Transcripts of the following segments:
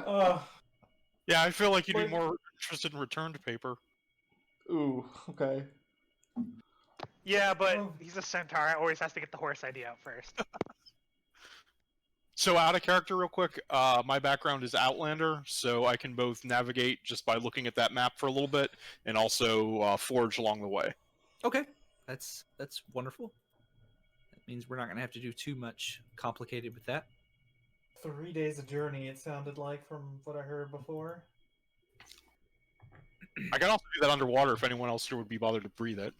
Yeah, I feel like you'd be more interested in returned paper. Ooh, okay. Yeah, but he's a centaur. Always has to get the horse idea out first. So out of character real quick, my background is Outlander, so I can both navigate just by looking at that map for a little bit, and also forge along the way. Okay, that's wonderful. That means we're not going to have to do too much complicated with that. 3 days of journey, it sounded like, from what I heard before. I can also do that underwater if anyone else here would be bothered to breathe it.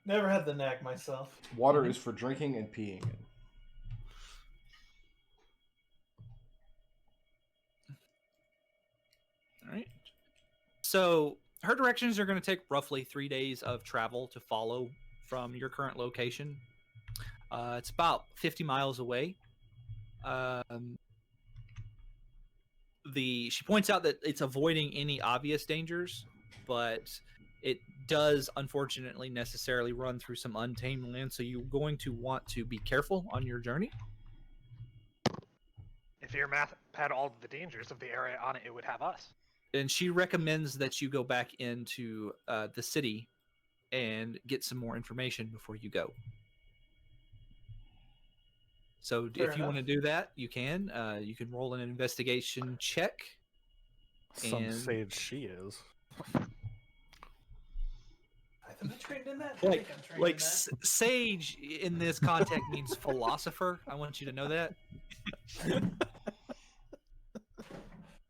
Never had the knack myself. Water is for drinking and peeing in. All right. So her directions are going to take roughly 3 days of travel to follow from your current location. It's about 50 miles away. She points out that it's avoiding any obvious dangers, but it does unfortunately necessarily run through some untamed land, so you're going to want to be careful on your journey. If your map had all the dangers of the area on it, it would have us. And she recommends that you go back into the city and get some more information before you go. So Fair if you enough. want to do that, you can. You can roll an investigation check. Some And- sage she is. Am I trained in that? I think I'm trained Like in that. sage in this context means philosopher. I want you to know that.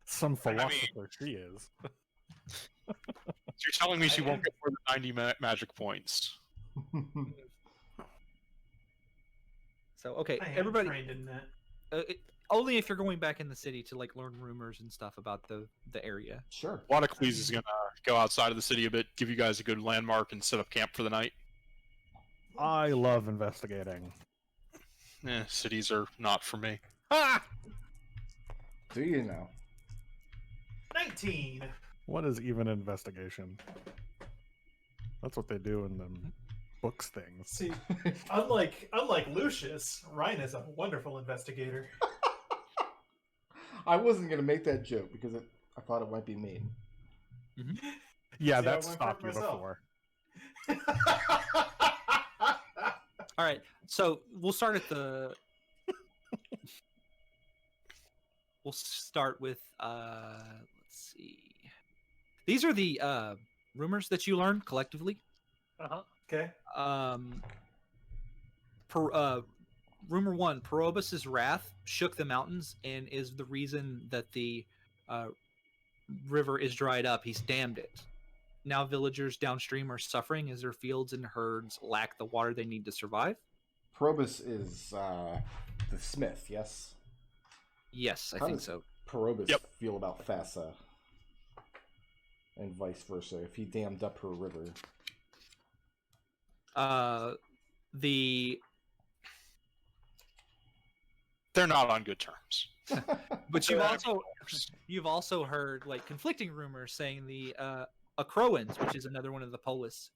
Some philosopher she is. So you're telling me she won't get more than 90 magic points. So okay, I am everybody. trained in that. Only if you're going back in the city to like learn rumors and stuff about the area. Sure. Wadacles is going to go outside of the city a bit, give you guys a good landmark, and set up camp for the night. I love investigating. Cities are not for me. Ah! Do you know? 19. What is even investigation? That's what they do in them books things. See, unlike Lucius, Ryan is a wonderful investigator. I wasn't gonna make that joke because I thought it might be mean. Yeah, See, that I went for it stopped you myself. before. All right, so we'll start at the. We'll start with. Let's see. These are the rumors that you learned collectively. Okay. Rumor one: Perobus's wrath shook the mountains and is the reason that the river is dried up. He's dammed it. Now villagers downstream are suffering as their fields and herds lack the water they need to survive. Probus is the smith, yes? Yes, I How think does so. Probus Yep. feel about Thassa? And vice versa, if he dammed up her river. They're not on good terms. But you've also heard like conflicting rumors saying the Acroans, which is another one of the polis.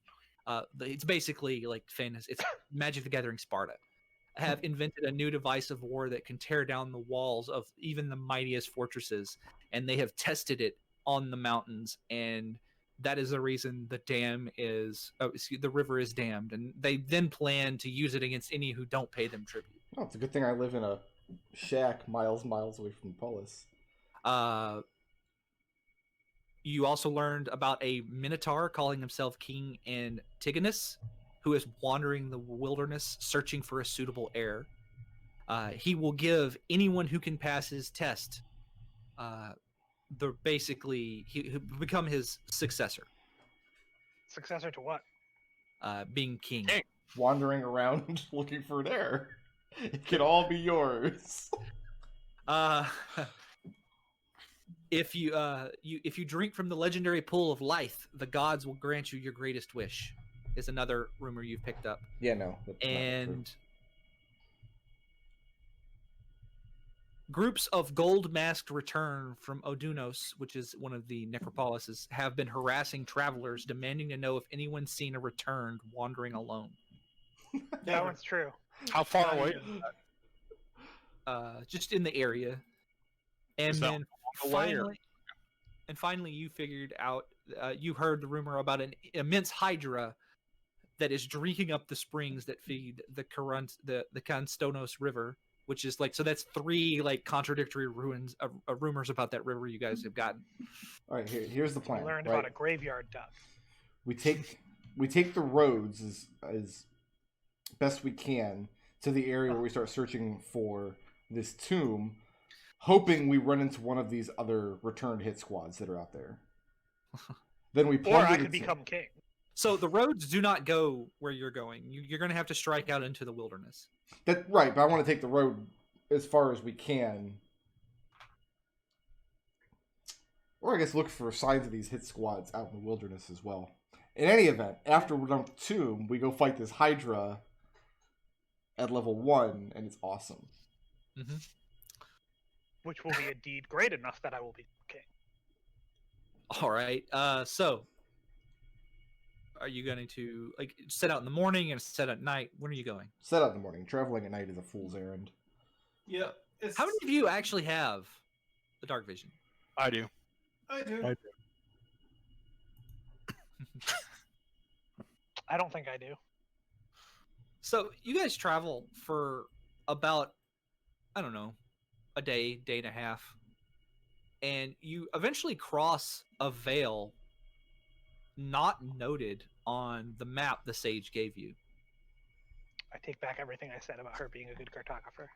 It's basically like fantasy. It's Magic the Gathering Sparta. Have invented a new device of war that can tear down the walls of even the mightiest fortresses, and they have tested it on the mountains, and that is the reason the the river is dammed, and they then plan to use it against any who don't pay them tribute. Oh, it's a good thing I live in a shack miles away from Polis. You also learned about a Minotaur calling himself King Antigonus, who is wandering the wilderness searching for a suitable heir. He will give anyone who can pass his test. He'll become his successor, Successor to what? being king. King. Wandering around looking for an heir. It can all be yours. If you drink from the legendary pool of life, the gods will grant you your greatest wish. Is another rumor you've picked up. Yeah, no. That's not true. And groups of gold-masked return from Odunos, which is one of the necropolises, have been harassing travelers, demanding to know if anyone's seen a returned wandering alone. That one's true. How far away? Just in the area. And Is that then on the way, or- finally, you figured out. You heard the rumor about an immense hydra that is drinking up the springs that feed the Constonos River, which is like, so that's 3 like contradictory rumors about that river you guys have gotten. All right, here's the We plan. learned right? about a graveyard duck. We take the roads as best we can to the area where we start searching for this tomb, hoping we run into one of these other returned hit squads that are out there. Then we Or plunder I the could become king. So the roads do not go where you're going. You're going to have to strike out into the wilderness. That right, but I want to take the road as far as we can. Or I guess look for signs of these hit squads out in the wilderness as well. In any event, after we're done with the tomb, we go fight this Hydra at level 1, and it's awesome. Mm-hmm. Which will be a deed great enough that I will be king. All right. So are you going to like set out in the morning and set out at night? When are you going? Set out in the morning. Traveling at night is a fool's errand. Yep. How many of you actually have the dark vision? I do. I do. I do. I don't think I do. So you guys travel for about, I don't know, a day, day and a half, and you eventually cross a veil not noted on the map the sage gave you. I take back everything I said about her being a good cartographer.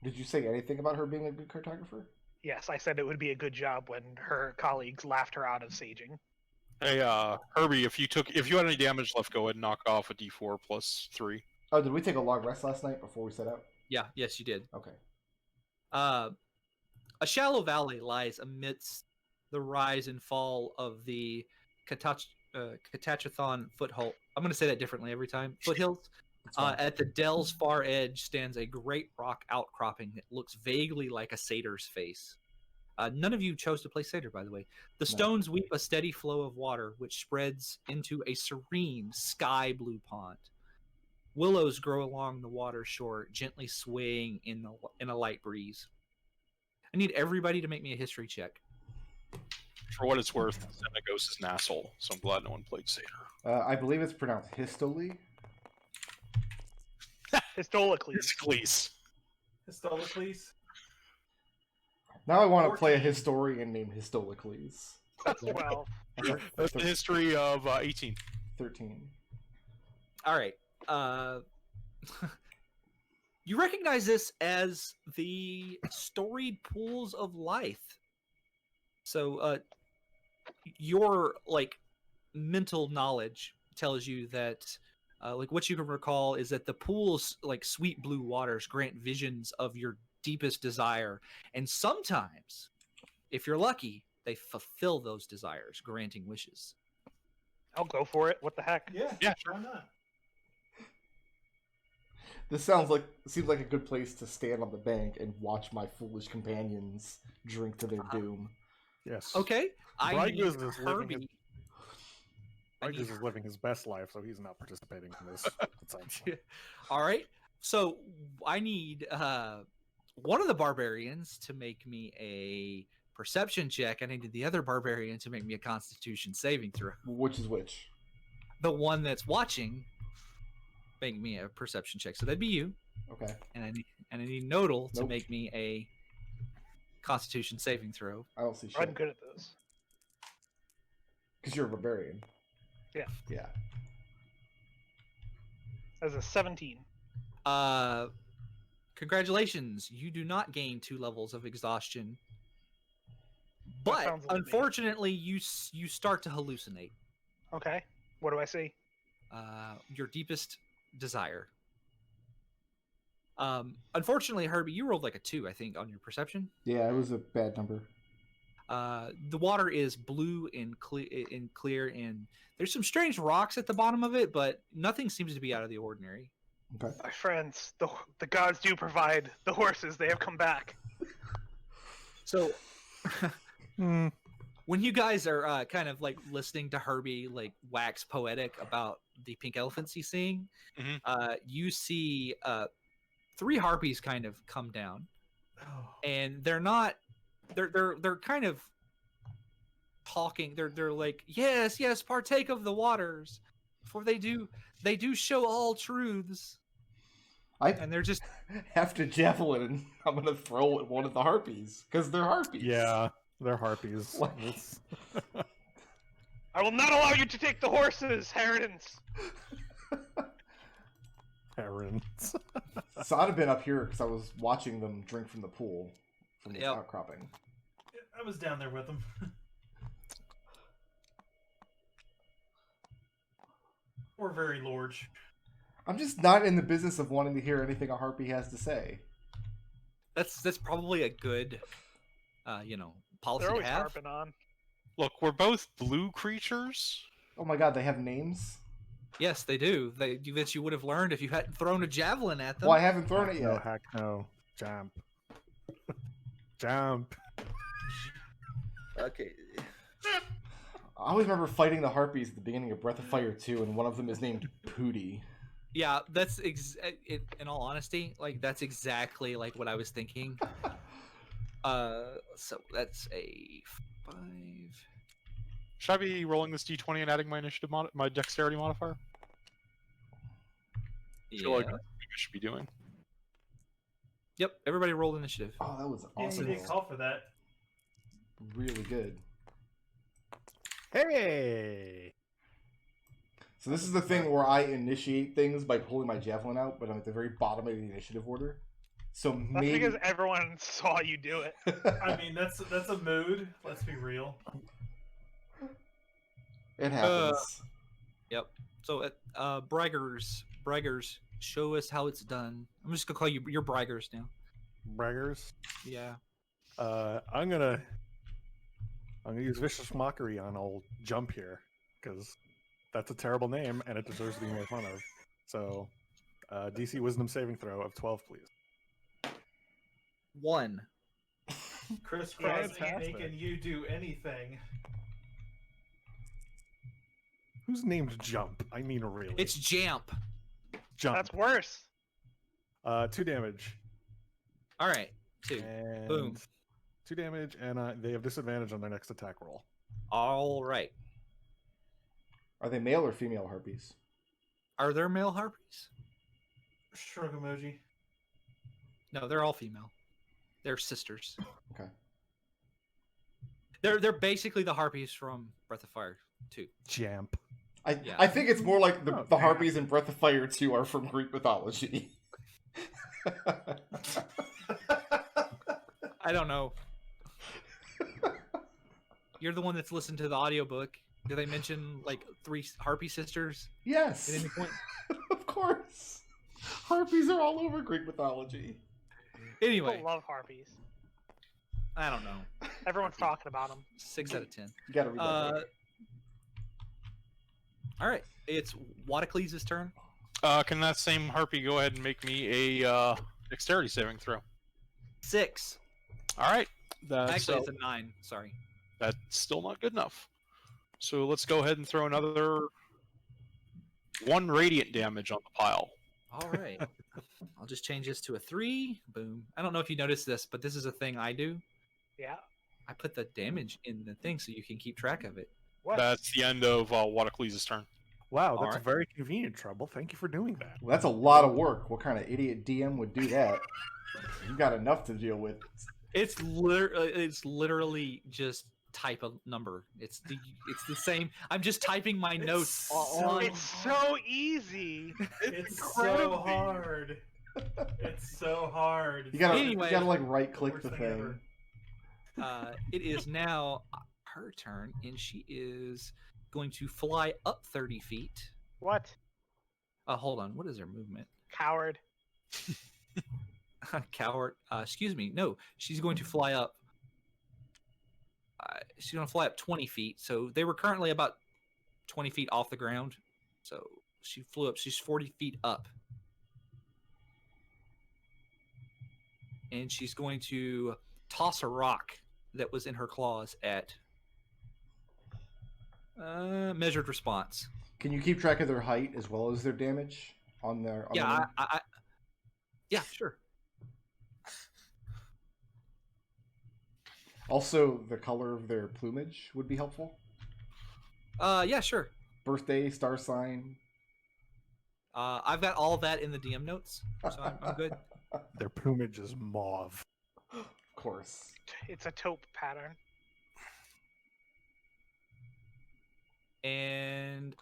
Did you say anything about her being a good cartographer? Yes, I said it would be a good job when her colleagues laughed her out of saging. Hey, Herbie, if you had any damage left, go ahead and knock off a D4 plus 3. Oh, did we take a long rest last night before we set out? Yeah, yes, you did. Okay. A shallow valley lies amidst the rise and fall of the Catachathon foothold. I'm going to say that differently every time. Foothills. At the dell's far edge stands a great rock outcropping that looks vaguely like a satyr's face. None of you chose to play satyr, by the way. The stones weep a steady flow of water, which spreads into a serene sky blue pond. Willows grow along the water shore, gently swaying in a light breeze. I need everybody to make me a history check. For what it's worth, Xenagos is an asshole, so I'm glad no one played satyr. I believe it's pronounced Histole. Histolocles. It's Glees. Histolocles. Now I want to play a 14. historian named Histolocles. Well, That's the history of 18. 13. All right. You recognize this as the storied pools of Lythe. So, your like mental knowledge tells you that, like what you can recall is that the pools, like sweet blue waters, grant visions of your deepest desire, and sometimes, if you're lucky, they fulfill those desires, granting wishes. I'll go for it. What the heck? Yeah. Yeah, Why not? This seems like a good place to stand on the bank and watch my foolish companions drink to their doom. Yes. Okay, I need Brygis is living Herbie. Brygis is living his best life, so he's not participating in this. It sounds like. All right, so I need one of the barbarians to make me a perception check. I need the other barbarian to make me a Constitution saving throw. Which is which? The one that's watching, make me a perception check. So that'd be you, Okay. and I need Nodal to Nope. make me a Constitution saving throw. I don't see I'm shit. good at this. Because you're a barbarian. Yeah. Yeah. As a 17. Congratulations, you do not gain 2 levels of exhaustion, That but sounds like me. unfortunately, you start to hallucinate. Okay. What do I see? Your deepest desire. Unfortunately, Herbie, you rolled like a 2, I think, on your perception. Yeah, it was a bad number. The water is blue and clear, and there's some strange rocks at the bottom of it, but nothing seems to be out of the ordinary. Okay. My friends, the gods do provide the horses. They have come back. So, when you guys are kind of like listening to Herbie like wax poetic about the pink elephants he's seeing, you see 3 harpies kind of come down, and they're not they're kind of talking. They're like, yes, yes, partake of the waters, for they do show all truths. And they're just after javelin, and I'm gonna throw at one of the harpies because they're harpies. Yeah, they're harpies. Like- It's- I will not allow you to take the horses, Herodins. Herons. So I'd have been up here because I was watching them drink from the pool from the outcropping. I was down there with them. We're very large. I'm just not in the business of wanting to hear anything a harpy has to say. that's probably a good, policy They're to always have. harping on. Look, we're both blue creatures. Oh my god, they have names? Yes, they do. That you would have learned if you hadn't thrown a javelin at them. Well, I haven't thrown it No, yet. heck no. Jump. Jump. Okay. I always remember fighting the harpies at the beginning of Breath of Fire 2, and one of them is named Pooty. Yeah, that's in all honesty, like that's exactly like what I was thinking. So that's a 5. Should I be rolling this d20 and adding my initiative my dexterity modifier? Feel like Yeah. that's what I should be doing. Yep. Everybody roll initiative. Oh, that was Yeah, awesome. you didn't call for that. Really good. Hey! So this is the thing where I initiate things by pulling my javelin out, but I'm at the very bottom of the initiative order. So That's maybe because everyone saw you do it. I mean, that's a mood. Let's be real. it happens. Yep. So braggers, show us how it's done. I'm just gonna call you your braggers now. Braggers. Yeah. I'm gonna use vicious mockery on old Jump here, because that's a terrible name and it deserves to be made fun of. So, DC Wisdom saving throw of 12, please. 1. Crisscrossing, Fantastic. making you do anything. Who's named Jump? I mean, really. It's Jamp. Jump. That's worse. 2 damage. All right. 2. And Boom. 2 damage, and they have disadvantage on their next attack roll. All right. Are they male or female harpies? Are there male harpies? Shrug emoji. No, they're all female. They're sisters. Okay. They're basically the harpies from Breath of Fire 2. Jump. Yeah. I think it's more like Oh, the yeah. harpies in Breath of Fire 2 are from Greek mythology. I don't know. You're the one that's listened to the audiobook. Do they mention like 3 harpy sisters Yes. at any point? Of course. Harpies are all over Greek mythology. Anyway, People love harpies. I don't know. Everyone's talking about them. 6 out of 10. You gotta read that. book. All right, it's Wadacles' turn. Can that same harpy go ahead and make me a dexterity saving throw? 6. All right. That's, Actually, it's a 9. Sorry. that's still not good enough. So let's go ahead and throw another 1 radiant damage on the pile. All right. I'll just change this to a 3. Boom. I don't know if you noticed this, but this is a thing I do. Yeah. I put the damage in the thing so you can keep track of it. What? That's the end of Wadacles' turn. Wow, that's Alright. very convenient, Treble. Thank you for doing that. Well, that's a lot of work. What kind of idiot DM would do that? You've got enough to deal with. It's literally just type a number. It's the same. I'm just typing my notes on. It's so easy. It's so hard. It's so hard. You gotta, Anyway. you gotta like right click Worst the thing thing. ever. It is now her turn, and she is going to fly up 30 feet. What? Hold on. What is her movement? Coward. Coward. Excuse me. No, she's going to fly up. She's going to fly up 20 feet. So they were currently about 20 feet off the ground. So she flew up. She's 40 feet up. And she's going to toss a rock that was in her claws at measured response. Can you keep track of their height as well as their damage on their? On Yeah, them? yeah, sure. Also, the color of their plumage would be helpful. Yeah, sure. Birthday, star sign. I've got all of that in the DM notes, so I'm good. Their plumage is mauve. Of course. It's a taupe pattern. And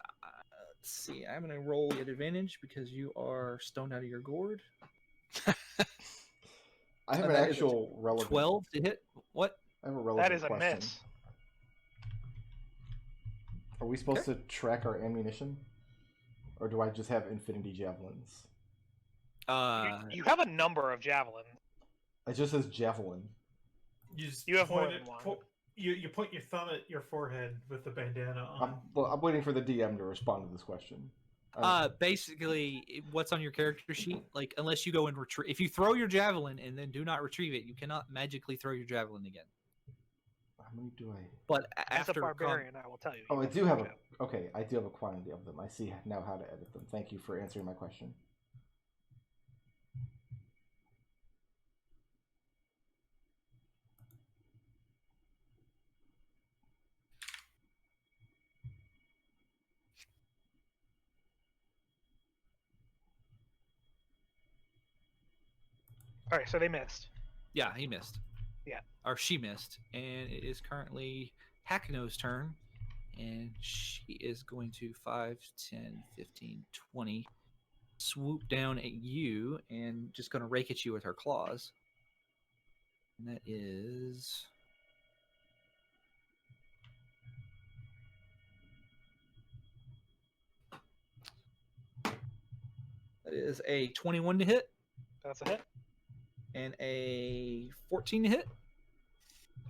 let's see, I'm gonna roll at advantage because you are stoned out of your gourd. I have an that is a actual relevant. 12 to hit. What? I have a relevant That is a question. miss. Are we supposed to track our ammunition, or do I just have infinity javelins? You have a number of javelins. It just says javelin. You have more point than it- one. You point your thumb at your forehead with the bandana on. I'm waiting for the DM to respond to this question. Basically, what's on your character sheet? Like, unless you go and retrieve, if you throw your javelin and then do not retrieve it, you cannot magically throw your javelin again. How many do I? But As after a barbarian, I will tell you. Oh, you I have do more have a. javelins. Okay, I do have a quantity of them. I see now how to edit them. Thank you for answering my question. All right, so they missed. yeah, he missed. Yeah. Or she missed, and it is currently Hackno's turn, and she is going to 5, 10, 15, 20 swoop down at you and just going to rake at you with her claws. And that is a 21 to hit That's a hit. and a 14 to hit.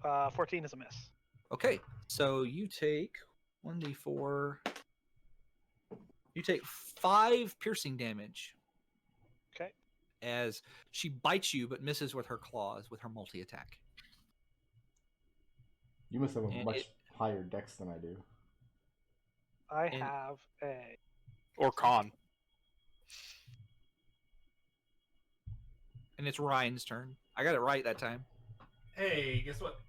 14 is a miss. Okay, so you take 1d4. You take 5 piercing damage Okay. as she bites you but misses with her claws with her multi attack. You must have a And much it- higher dex than I do. I And- have a. Or con. And it's Ryan's turn. I got it right that time. Hey, guess what?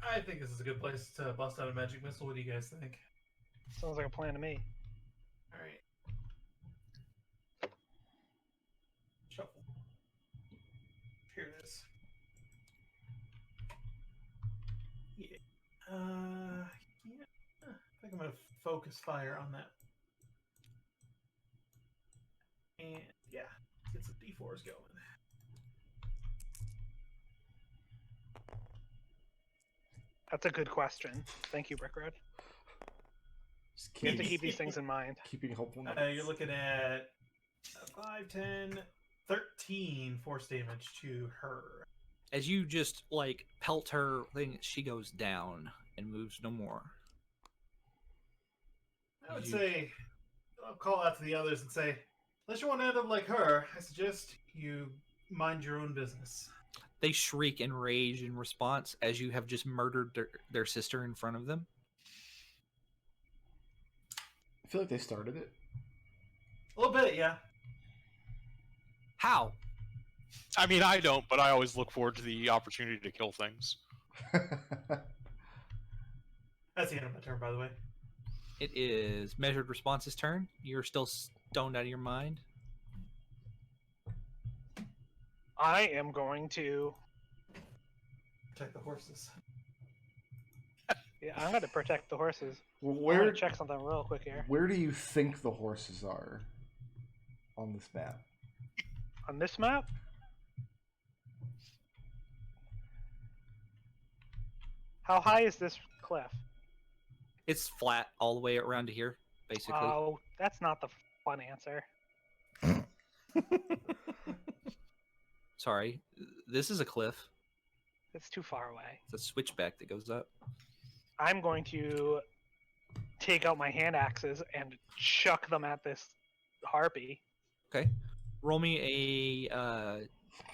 I think this is a good place to bust out a magic missile. What do you guys think? Sounds like a plan to me. All right. Shuffle. Here it is. Yeah. Yeah. I think I'm gonna focus fire on that. And yeah, let's get some D4s going. That's a good question. Thank you, Brickroad. Just We have to keep, keep these things in mind. keeping hopeful. You're looking at 5, 10, 13 force damage to her. As you just like pelt her thing, she goes down and moves no more. I would You- say, I'll call out to the others and say, unless you want to end up like her, I suggest you mind your own business. They shriek in rage in response as you have just murdered their sister in front of them. I feel like they started it. A little bit, yeah. How? I mean, I don't, but I always look forward to the opportunity to kill things. That's the end of my turn, by the way. It is Measured Response's turn. You're still stoned out of your mind. I am going to. Protect the horses. Yeah, I'm going to protect the horses. Well, I'm where going to check something real quick here. where do you think the horses are on this map? On this map, how high is this cliff? It's flat all the way around to here, basically. Oh, that's not the fun answer. Sorry, this is a cliff. It's too far away. It's a switchback that goes up. I'm going to take out my hand axes and chuck them at this harpy. Okay, roll me a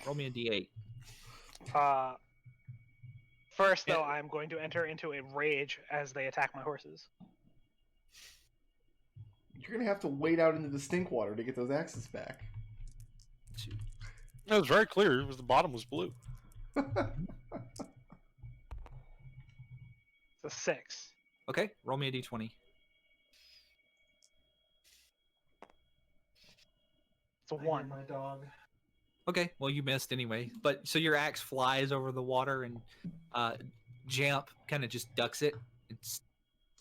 d8. First, though, Yeah. I'm going to enter into a rage as they attack my horses. You're gonna have to wade out into the stink water to get those axes back. It was very clear. It was the bottom was blue. It's a 6. Okay, roll me a d20. It's a I hear 1. my dog. Okay, well you missed anyway. But so your axe flies over the water, and Jamp kind of just ducks it and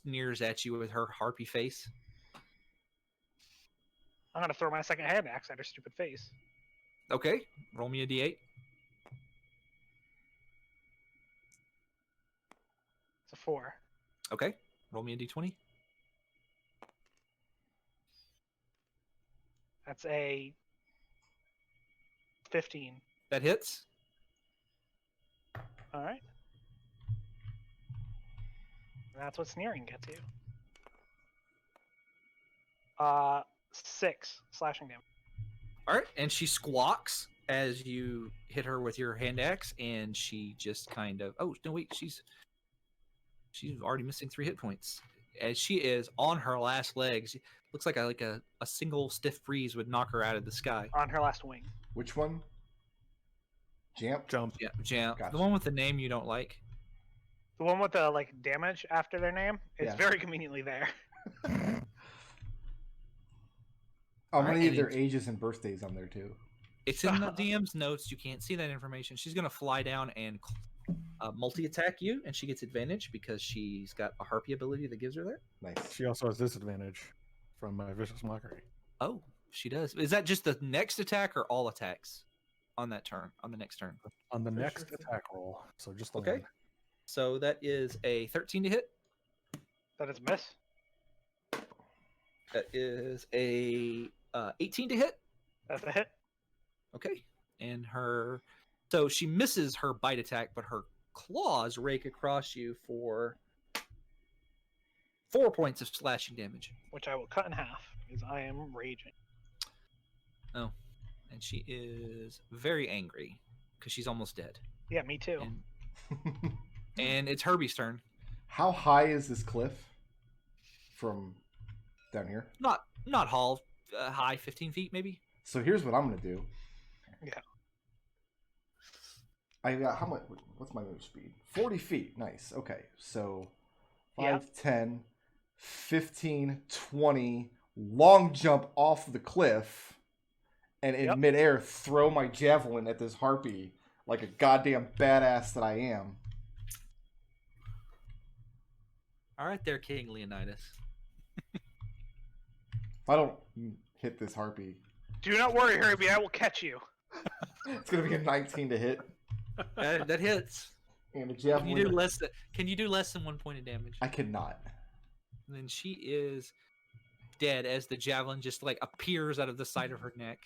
sneers at you with her harpy face. I'm gonna throw my second hand axe at her stupid face. Okay, roll me a d8. It's a 4. Okay, roll me a d20. That's a 15. That hits. All right. That's what sneering gets you. 6 slashing damage. All right, and she squawks as you hit her with your hand axe, and she just kind of. Oh no, wait, she's already missing 3 hit points. As she is on her last legs, looks like a single stiff breeze would knock her out of the sky. On her last wing. Which one? Jamp? Jump. Yeah, Jam. Gotcha. The one with the name you don't like. The one with the like damage after their name is Yeah. very conveniently there. How Alright, many of and their it's- ages and birthdays on there too? It's in the DM's notes. You can't see that information. She's gonna fly down and multi-attack you, and she gets advantage because she's got a harpy ability that gives her that. Nice. She also has disadvantage from my vicious mockery. Oh, she does. Is that just the next attack or all attacks on that turn? On the next turn. On the Pretty next sure it's- attack roll. So just the Okay. one. So that is a 13 to hit. That is a miss. That is a 18 to hit. That's a hit. Okay. And so she misses her bite attack, but her claws rake across you for 4 points of slashing damage. Which I will cut in half because I am raging. Oh. And she is very angry because she's almost dead. Yeah, me too. And it's Herbie's turn. How high is this cliff from down here? Not high, 15 feet maybe. So here's what I'm gonna do. Yeah. I got how much? What's my move speed? 40 feet. Nice. Okay. So 5, Yeah. 10, 15, 20. Long jump off the cliff, and in Yep. midair throw my javelin at this harpy like a goddamn badass that I am. All right, there, King Leonidas. If I don't hit this harpy, Do not worry, Herbie. I will catch you. it's gonna be a 19 to hit, That hits. and a Can you do javelin. less than 1 point of damage? I cannot. And then she is dead as the javelin just like appears out of the side of her neck,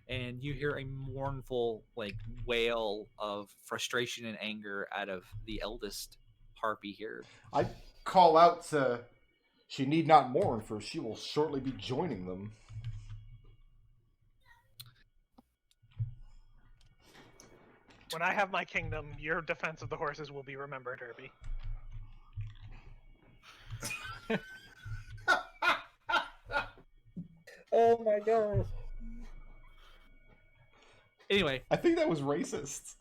and you hear a mournful like wail of frustration and anger out of the eldest harpy here. I call out to. She need not mourn, for she will shortly be joining them. When I have my kingdom, your defense of the horses will be remembered, Herbie. Oh my god. Anyway, I think that was racist.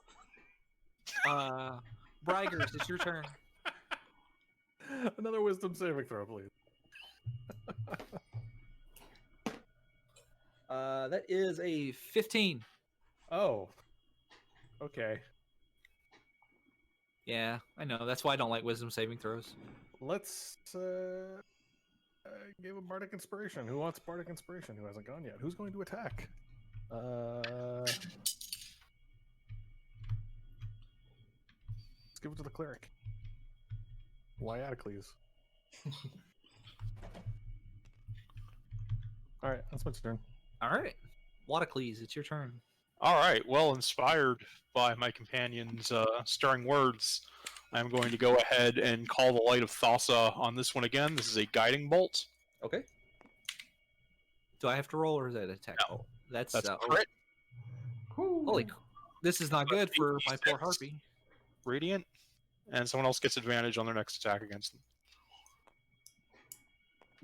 Brigers, it's your turn. Another wisdom saving throw, please. That is a 15. Oh. Okay. Yeah, I know. That's why I don't like wisdom saving throws. Let's give a bardic inspiration. Who wants bardic inspiration? Who hasn't gone yet? Who's going to attack? Let's give it to the cleric. Lyadocles. All right, that's my turn. All right. Wadocles, it's your turn. All right. Well, inspired by my companion's stirring words, I'm going to go ahead and call the Light of Thassa on this one again. This is a guiding bolt. Okay. Do I have to roll, or is that an attack No. roll? That's That's a crit. holy. This is not good for my poor 86. harpy. Radiant. And someone else gets advantage on their next attack against them.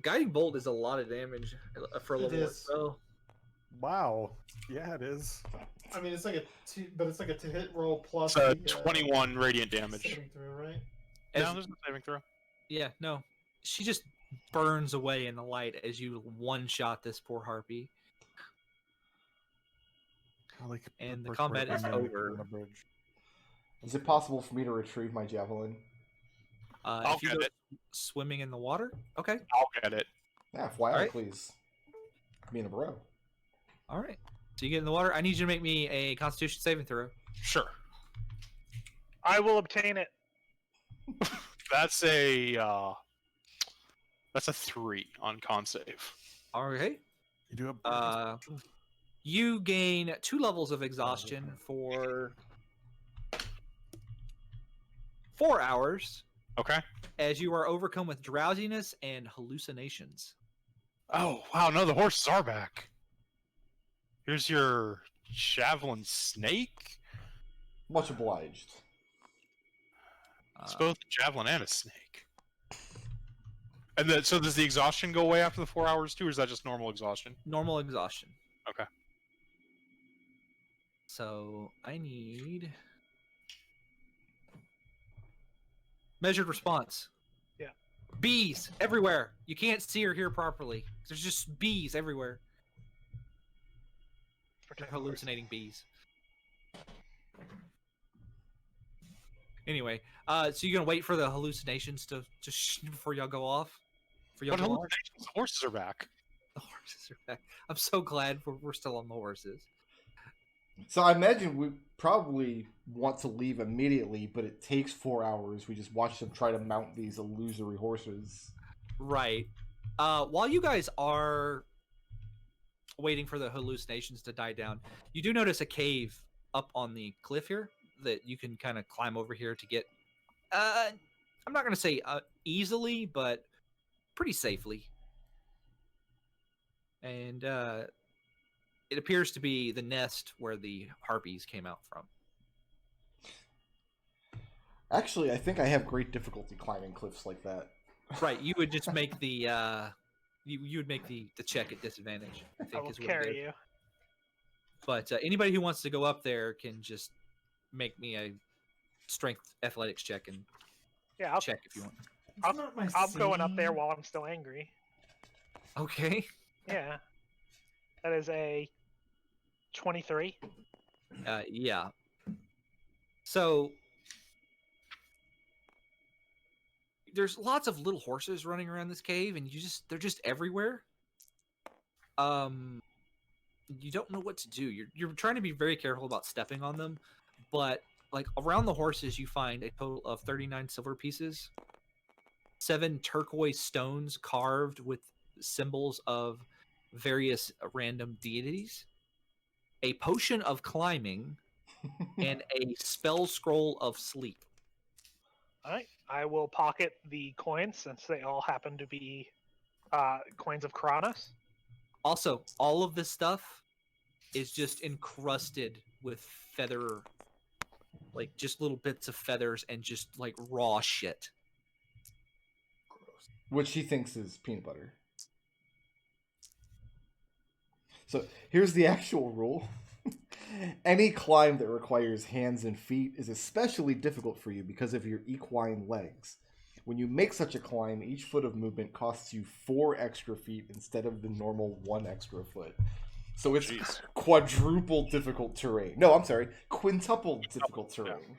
Guiding bolt is a lot of damage for a It level one is. spell. Wow. Yeah, it is. I mean, it's like a to hit roll plus. It's a the, 21 radiant damage. saving throw, right? No, there's no saving throw. Yeah, no. She just burns away in the light as you one-shot this poor harpy. And the combat is over. On the bridge. Is it possible for me to retrieve my javelin? I'll If you get go it. swimming in the water, okay. I'll get it. Yeah, fly out, Alright. please. Me and a bro. All right. So you get in the water. I need you to make me a Constitution saving throw. Sure. I will obtain it. That's a 3 on con save. Okay. You do have You gain 2 levels of exhaustion for 4 hours Okay. as you are overcome with drowsiness and hallucinations. Oh wow! No, the horses are back. Here's your javelin snake. Much obliged. It's both a javelin and a snake. And then, so does the exhaustion go away after the 4 hours too, or is that just normal exhaustion? Normal exhaustion. Okay. So I need measured response. Yeah. Bees everywhere. You can't see or hear properly. There's just bees everywhere. They're hallucinating bees. Anyway, so you're gonna wait for the hallucinations to before y'all go off? For y'all What to go off? hallucinations? The horses are back. The horses are back. I'm so glad we're still on the horses. So I imagine we probably want to leave immediately, but it takes 4 hours. We just watch them try to mount these illusory horses. Right. While you guys are waiting for the hallucinations to die down, you do notice a cave up on the cliff here that you can kind of climb over here to get. I'm not gonna say easily, but pretty safely. And it appears to be the nest where the harpies came out from. Actually, I think I have great difficulty climbing cliffs like that. Right. You would just make the you would make the check at disadvantage. I I think will is what it carry is. you. But anybody who wants to go up there can just make me a strength athletics check and Yeah, I'll, check if you want. It's not my I'm going up there scene. while I'm still angry. Okay. Yeah. That is a 23. Yeah. So there's lots of little horses running around this cave, and they're just everywhere. You don't know what to do. You're trying to be very careful about stepping on them, but like around the horses, you find a total of 39 silver pieces, 7 turquoise stones carved with symbols of various random deities, a potion of climbing, and a spell scroll of sleep. All right. I will pocket the coins since they all happen to be coins of Kronos. Also, all of this stuff is just encrusted with feather, like just little bits of feathers and just like raw shit. Which he thinks is peanut butter. So here's the actual rule. Any climb that requires hands and feet is especially difficult for you because of your equine legs. When you make such a climb, each foot of movement costs you 4 extra feet instead of the normal 1 extra foot. So it's Jeez. quadruple difficult terrain. No, I'm sorry, quintuple difficult terrain.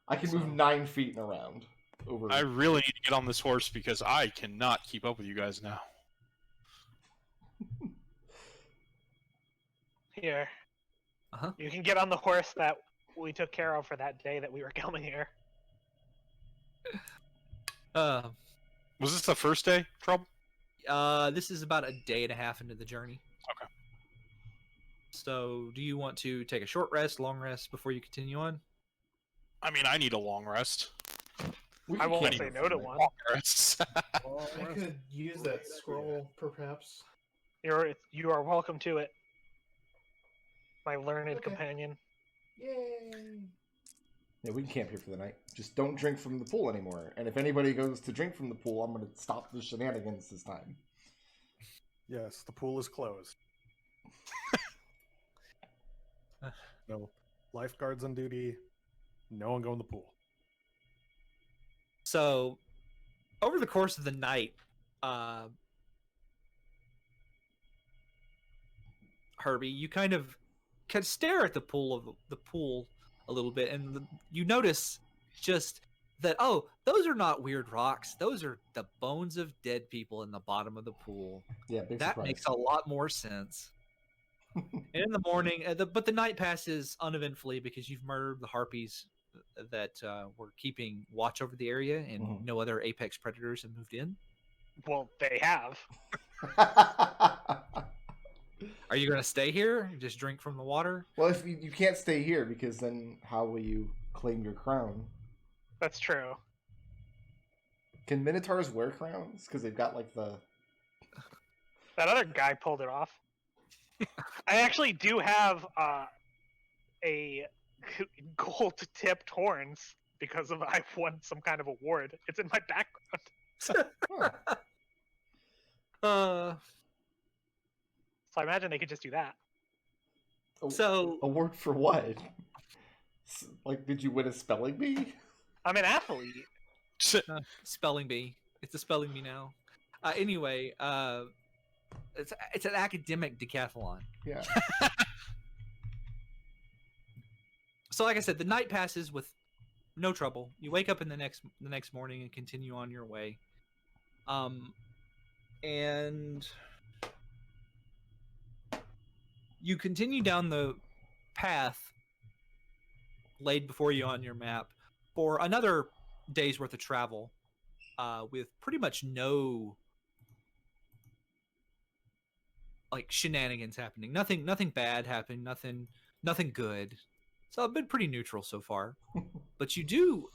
I can move 9 feet in a round. Over. I really need to get on this horse because I cannot keep up with you guys now. Here. Uh-huh. You can get on the horse that we took care of for that day that we were coming here. Was this the first day, Treble? This is about a day and a half into the journey. Okay. So, do you want to take a short rest, long rest before you continue on? I mean, I need a long rest. We I can won't camp say here no for to the night. one. Long rests. Well, I could use that scroll, perhaps. You are welcome to it, my learned Okay. companion. Yay! Yeah, we can camp here for the night. Just don't drink from the pool anymore. And if anybody goes to drink from the pool, I'm going to stop the shenanigans this time. Yes, the pool is closed. No lifeguards on duty. No one go in the pool. So, over the course of the night, Herbie, you kind of can stare at the pool a little bit, and you notice just that, oh, those are not weird rocks. Those are the bones of dead people in the bottom of the pool. Yeah, big That surprise. makes a lot more sense. And in the morning, but the night passes uneventfully because you've murdered the harpies that were keeping watch over the area, and no other apex predators have moved in. Well, they have. Are you going to stay here and just drink from the water? Well, if you can't stay here, because then how will you claim your crown? That's true. Can Minotaurs wear crowns? Because they've got like the... That other guy pulled it off. I actually do have a gold-tipped horns because I won some kind of award. It's in my background. Huh. So I imagine they could just do that. So Award for what? Like, did you win a spelling bee? I'm an athlete. spelling bee. It's a spelling bee now. Anyway, it's an academic decathlon. Yeah. So, like I said, the night passes with no trouble. You wake up in the next morning and continue on your way. And you continue down the path laid before you on your map for another day's worth of travel, with pretty much no like shenanigans happening. Nothing bad happening. Nothing good. So I've been pretty neutral so far. But you do,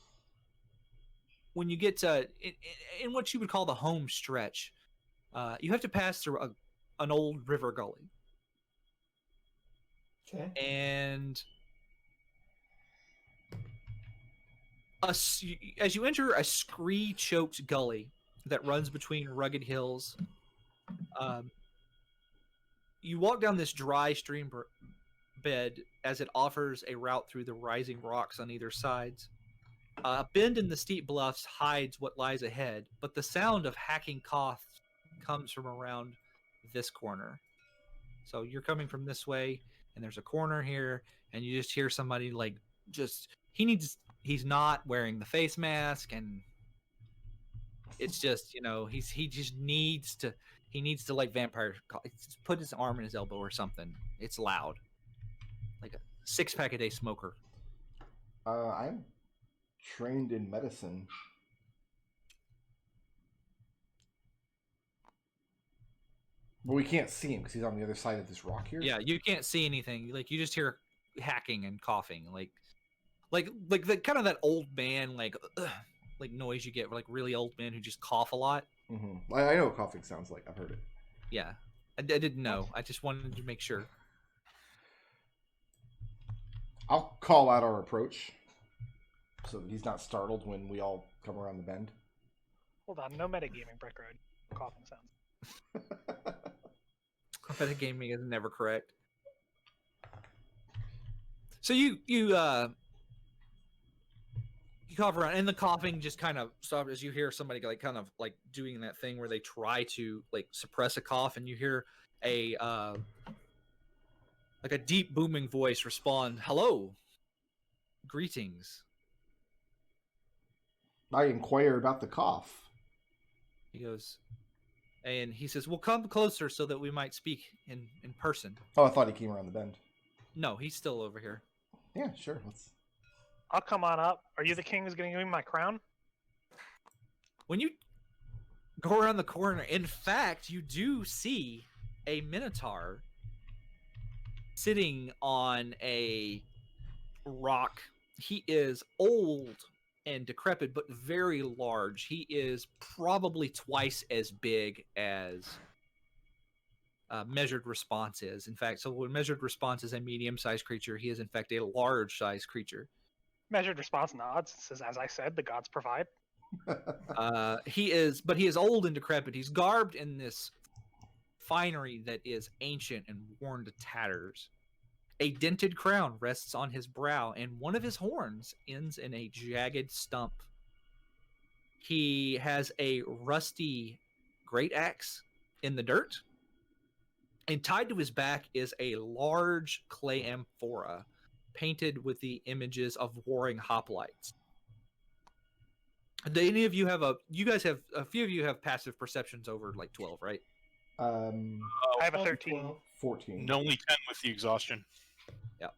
when you get to in what you would call the home stretch, you have to pass through an old river gully. Okay. And as you enter a scree-choked gully that runs between rugged hills, you walk down this dry stream bed as it offers a route through the rising rocks on either sides. A bend in the steep bluffs hides what lies ahead, but the sound of hacking coughs comes from around this corner. So you're coming from this way, and there's a corner here, and you just hear somebody he's not wearing the face mask, and it's just, he needs to like vampire put his arm in his elbow or something. It's loud, like a 6-pack a day smoker. I'm trained in medicine. But we can't see him because he's on the other side of this rock here. Yeah, you can't see anything. Like, you just hear hacking and coughing, like the kind of that old man like noise you get, like really old men who just cough a lot. Mm-hmm. I know what coughing sounds like. I've heard it. Yeah, I didn't know. I just wanted to make sure. I'll call out our approach so that he's not startled when we all come around the bend. Hold on, no metagaming, Brickroad. Coughing sounds. Metagaming is never correct. So you cough around, and the coughing just kind of stops as you hear somebody like kind of like doing that thing where they try to like suppress a cough, and you hear a like a deep booming voice respond, "Hello, greetings." I inquire about the cough. He goes, and he says, "Well, come closer so that we might speak in person." Oh, I thought he came around the bend. No, he's still over here. Yeah, sure. Let's. I'll come on up. Are you the king who's going to give me my crown? When you go around the corner, in fact, you do see a minotaur sitting on a rock. He is old and decrepit, but very large. He is probably twice as big as Measured Response is. In fact, so when Measured Response is a medium-sized creature, he is in fact a large-sized creature. Measured Response nods, says, as I said, the gods provide. He is old and decrepit. He's garbed in this finery that is ancient and worn to tatters. A dented crown rests on his brow, and one of his horns ends in a jagged stump. He has a rusty great axe in the dirt, and tied to his back is a large clay amphora painted with the images of warring hoplites. Do any of you have a few of you have passive perceptions over like 12, right? I have a 13. 14. No, only 10 with the exhaustion. Yeah.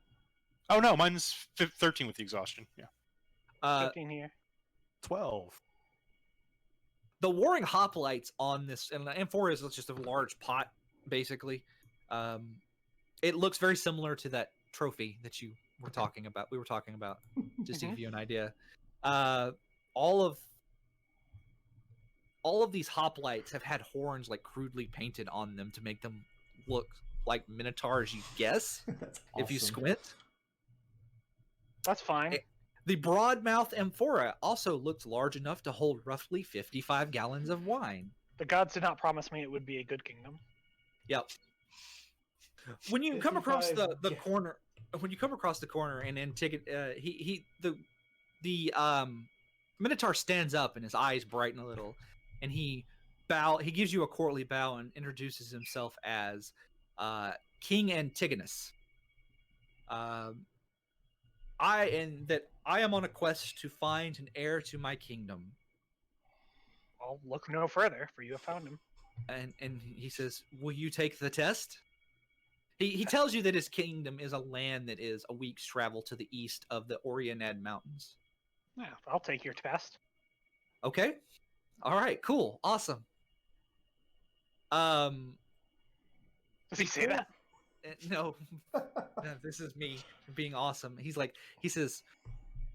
Oh no, mine's 13 with the exhaustion. Yeah. 15 here. 12. The warring hoplites on this, and the amphora is just a large pot, basically. It looks very similar to that trophy that you were talking about. We were talking about, just to give you an idea. All of these hoplites have had horns like crudely painted on them to make them look like minotaurs, you guess, That's if you awesome. squint. That's fine. The broad-mouthed amphora also looks large enough to hold roughly 55 gallons of wine. The gods did not promise me it would be a good kingdom. Yep. When you come across 55 the corner, when you come across the corner, and Antigonus, the Minotaur stands up and his eyes brighten a little, and he gives you a courtly bow and introduces himself as King Antigonus. I am on a quest to find an heir to my kingdom. I'll look no further, for you have found him. And he says, "Will you take the test?" He tells you that his kingdom is a land that is a week's travel to the east of the Orionad Mountains. Yeah, I'll take your test. Okay. All right. Cool. Awesome. Does he say that? No, this is me being awesome. He says,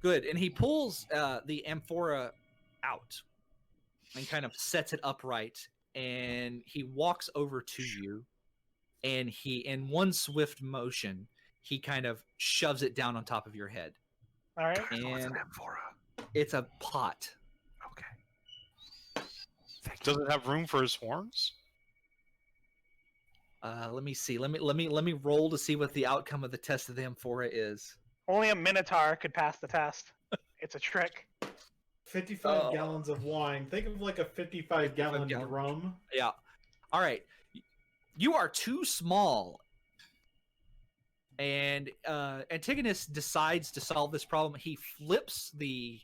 good. And he pulls the amphora out and kind of sets it upright. And he walks over to you, and in one swift motion, he kind of shoves it down on top of your head. All right. And it's a pot. Okay. Does it have room for his horns? Let me see. Let me roll to see what the outcome of the test of the amphora is. Only a minotaur could pass the test. It's a trick. 55 gallons of wine. Think of like a 55-gallon drum. Yeah. All right. You are too small. And Antigonus decides to solve this problem. He flips the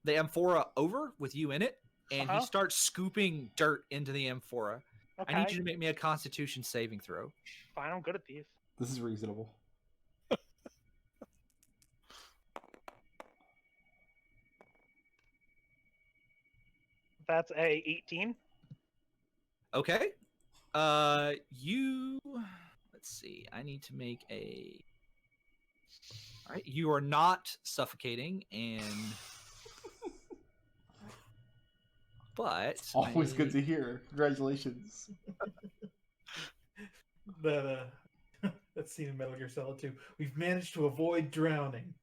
amphora over with you in it, and he starts scooping dirt into the amphora. Okay. I need you to make me a Constitution saving throw. Fine, I'm good at these. This is reasonable. That's a 18. Okay. Let's see. I need to make a. All right. You are not suffocating, but Always good to hear. Congratulations. That scene in Metal Gear Solid 2. We've managed to avoid drowning.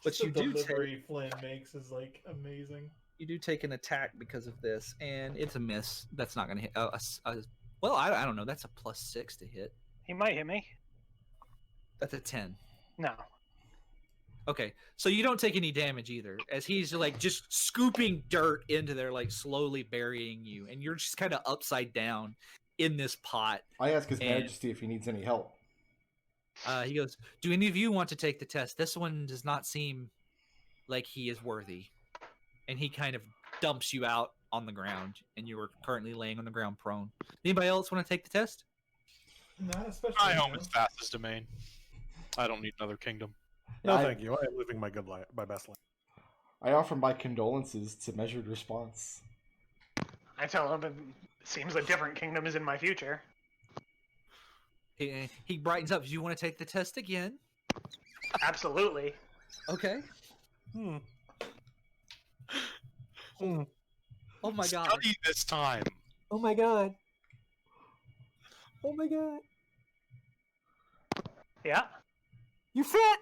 But you do delivery Flynn makes is like amazing. You do take an attack because of this, and it's a miss. That's not going to hit. Well, I don't know. That's a +6 to hit. He might hit me. That's a 10. No. Okay, so you don't take any damage either, as he's like just scooping dirt into there, like slowly burying you, and you're just kind of upside down in this pot. I ask His Majesty if he needs any help. He goes, "Do any of you want to take the test? This one does not seem like he is worthy." And he kind of dumps you out on the ground, and you are currently laying on the ground prone. Anybody else want to take the test? Not especially. I home is fastest domain. I don't need another kingdom. No, thank you. I am living my good life, my best life. I offer my condolences to Measured Response. I tell him it seems a different kingdom is in my future. He brightens up. Do you want to take the test again? Absolutely. Okay. Oh my god. Study this time. Oh my god. Oh my god. Yeah. You fit.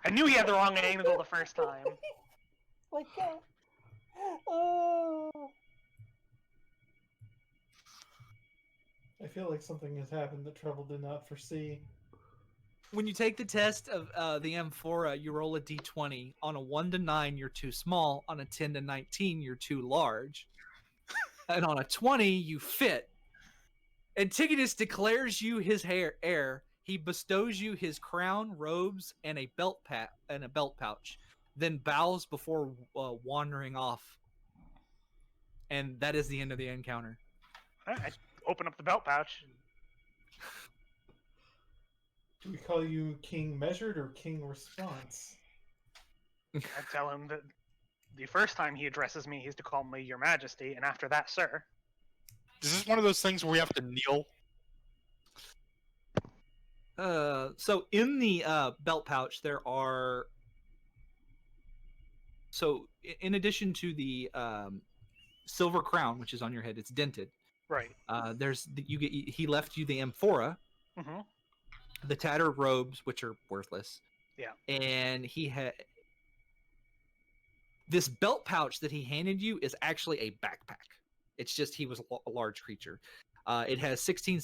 I knew he had the wrong angle the first time. My god. Oh. I feel like something has happened that Treble did not foresee. when you take the test of the amphora, you roll a d20. On a 1 to 9, you're too small. On a 10 to 19, you're too large. And on a 20, you fit. Antigonus declares you his heir. He bestows you his crown, robes, and a belt pouch. Then bows before wandering off. And that is the end of the encounter. I open up the belt pouch. Do we call you King Measured or King Response? I tell him that the first time he addresses me, he's to call me Your Majesty, and after that, Sir. Is this one of those things where we have to kneel? So in the belt pouch, there are. So in addition to the silver crown, which is on your head, it's dented. Right. He left you the amphora, Mm-hmm. the tattered robes, which are worthless. Yeah. And he had this belt pouch that he handed you is actually a backpack. It's just he was a large creature. It has 16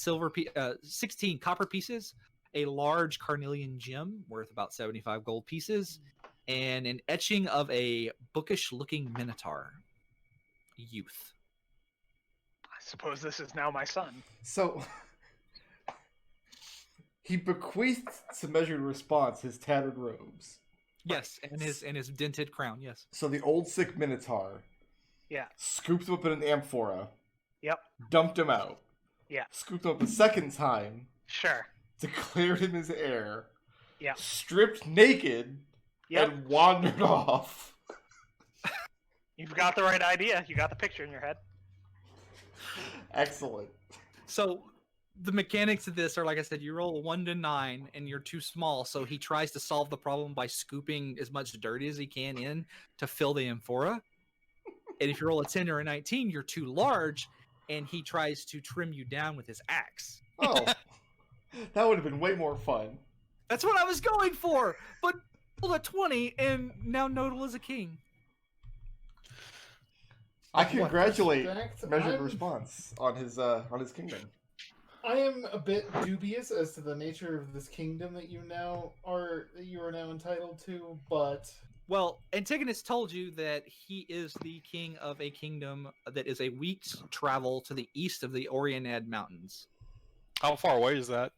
16 copper pieces, a large carnelian gem worth about 75 gold pieces, and an etching of a bookish-looking minotaur youth. I suppose this is now my son. So he bequeathed to Measured Response his tattered robes. Yes, and his dented crown. Yes. So the old sick Minotaur Yeah. scooped him up in an amphora, Yep. dumped him out. Yeah. Scooped him up a second time, Sure. declared him his heir. Yeah. Stripped naked, Yep. and wandered off. You've got the right idea. You got the picture in your head. Excellent. So the mechanics of this are, like I said, you roll a 1 to 9 and you're too small, so he tries to solve the problem by scooping as much dirt as he can in to fill the amphora. And if you roll a 10 or a 19, you're too large, and he tries to trim you down with his axe. Oh, that would have been way more fun. That's what I was going for, but rolled a 20, and now Nodal is a king. I congratulate Respect. Measured Response on his kingdom. I am a bit dubious as to the nature of this kingdom that you are now entitled to, but Well, Antigonus told you that he is the king of a kingdom that is a week's travel to the east of the Orienad Mountains. How far away is that?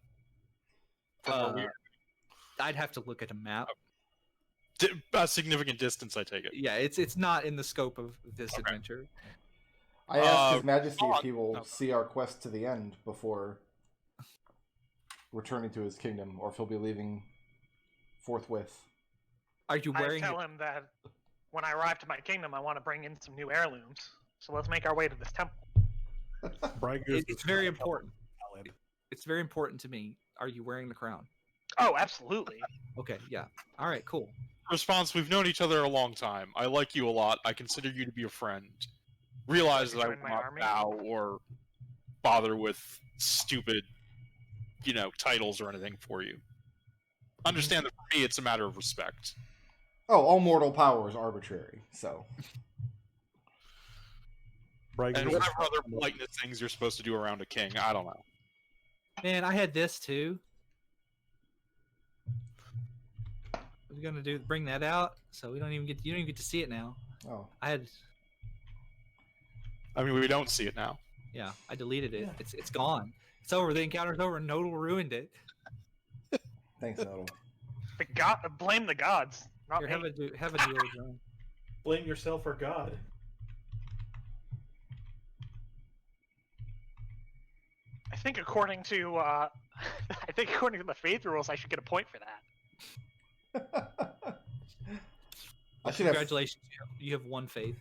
From where we I'd have to look at a map. a significant distance, I take it. Yeah, it's not in the scope of this adventure. I asked His Majesty hold if on. he will No. see our quest to the end before returning to his kingdom, or if he'll be leaving forthwith. Are you I wearing tell him that when I arrive to my kingdom, I want to bring in some new heirlooms. So let's make our way to this temple. Bright Goose It's is very kind of important. valid. It's very important to me. Are you wearing the crown? Oh, absolutely. Okay, yeah. All right, cool. Response, we've known each other a long time. I like you a lot. I consider you to be a friend. Realize that I will Join my not army? bow or bother with stupid, titles or anything for you. Understand that for me, it's a matter of respect. Oh, all mortal power is arbitrary, so. Bright And Goose is whatever other politeness things you're supposed to do around a king, I don't know. Man, I had this too. We're gonna bring that out, so you don't even get to see it now. Oh. I mean, we don't see it now. Yeah, I deleted it. Yeah. It's gone. It's over. The encounter's over. Nodal ruined it. Thanks, Nodal. Blame the gods, not Here, me. have a duo, John. blame yourself or God. I think according to the faith rules, I should get a point for that. I should have. Congratulations, you have one faith.